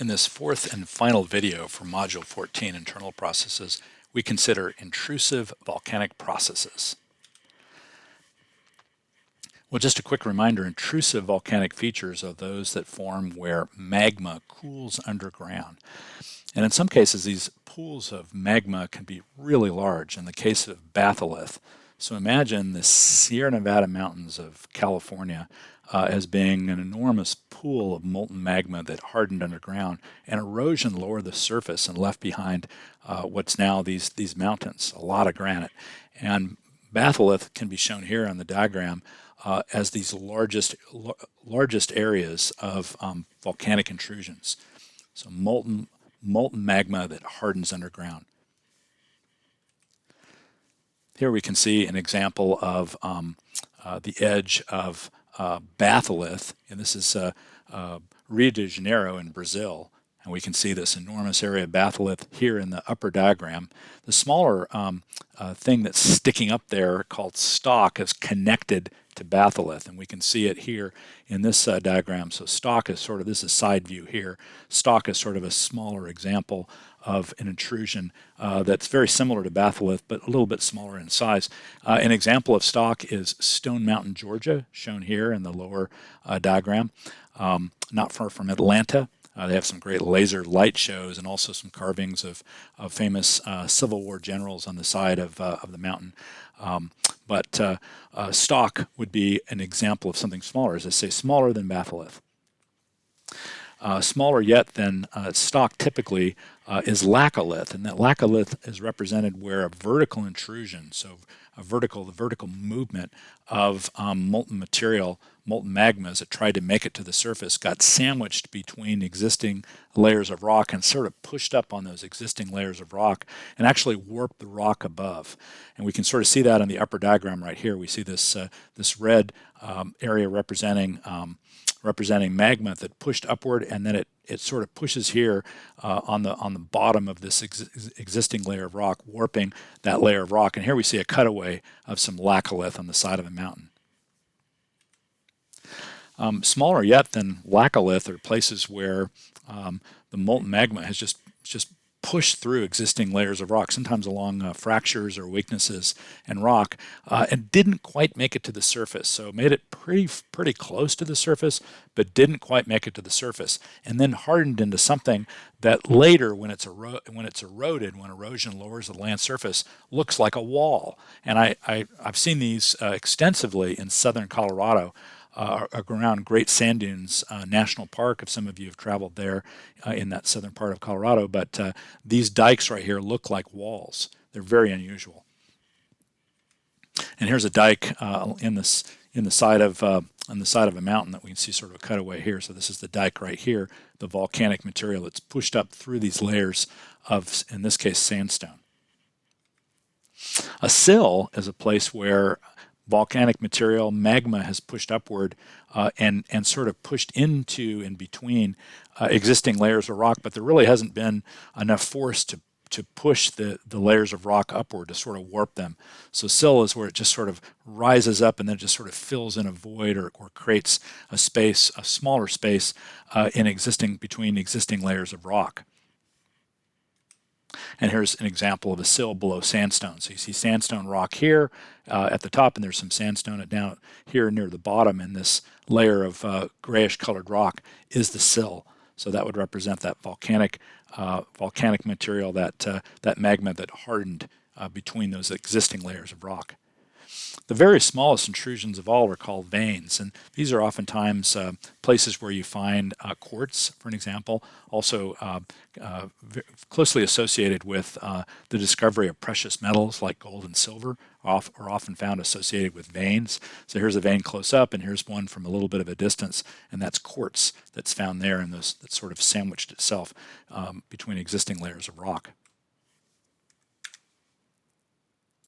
In this fourth and final video for Module 14 internal processes, we consider intrusive volcanic processes. Well, just a quick reminder, intrusive volcanic features are those that form where magma cools underground. And in some cases, these pools of magma can be really large. In the case of Batholith, so imagine the Sierra Nevada mountains of California as being an enormous pool of molten magma that hardened underground, and erosion lowered the surface and left behind what's now these mountains, a lot of granite. And Batholith can be shown here on the diagram as these largest areas of volcanic intrusions. So molten magma that hardens underground. Here we can see an example of the edge of Batholith, and this is Rio de Janeiro in Brazil. And we can see this enormous area of Batholith here in the upper diagram. The smaller thing that's sticking up there called Stock is connected to Batholith, and we can see it here in this diagram. So Stock is sort of, this is side view here. Stock is sort of a smaller example of an intrusion that's very similar to Batholith, but a little bit smaller in size. An example of Stock is Stone Mountain, Georgia, shown here in the lower diagram, not far from Atlanta. They have some great laser light shows and also some carvings of famous Civil War generals on the side of the mountain. But Stock would be an example of something smaller, as I say, smaller than Batholith. Smaller yet than Stock typically is Laccolith, and that Laccolith is represented where a vertical intrusion, so the vertical movement of molten material, molten magmas that tried to make it to the surface, got sandwiched between existing layers of rock and sort of pushed up on those existing layers of rock and actually warped the rock above. And we can sort of see that in the upper diagram right here. We see this this red area representing magma that pushed upward, and then it sort of pushes here on the bottom of this existing layer of rock, warping that layer of rock. And here we see a cutaway of some Laccolith on the side of a mountain. Smaller yet than Laccolith are places where the molten magma has just pushed through existing layers of rock, sometimes along fractures or weaknesses in rock, and didn't quite make it to the surface. So it made it pretty close to the surface, but didn't quite make it to the surface, and then hardened into something that later, when it's eroded, when erosion lowers the land surface, looks like a wall. And I've seen these extensively in southern Colorado. Around Great Sand Dunes National Park, if some of you have traveled there in that southern part of Colorado. But these dikes right here look like walls. They're very unusual. And here's a dike in the side of on the side of a mountain that we can see sort of a cutaway here. So this is the dike right here, the volcanic material that's pushed up through these layers of, in this case, sandstone. A sill is a place where volcanic material, magma, has pushed upward and sort of pushed into and between existing layers of rock, but there really hasn't been enough force to push the layers of rock upward to sort of warp them. So sill is where it just sort of rises up and then just sort of fills in a void or creates a space, a smaller space between existing layers of rock. And here's an example of a sill below sandstone. So you see sandstone rock here at the top, and there's some sandstone down here near the bottom, and this layer of grayish colored rock is the sill. So that would represent that volcanic material, that magma that hardened between those existing layers of rock. The very smallest intrusions of all are called veins, and these are oftentimes places where you find quartz, for an example, also closely associated with the discovery of precious metals like gold and silver are often found associated with veins. So here's a vein close up, and here's one from a little bit of a distance, and that's quartz that's found there, and that's sort of sandwiched itself between existing layers of rock.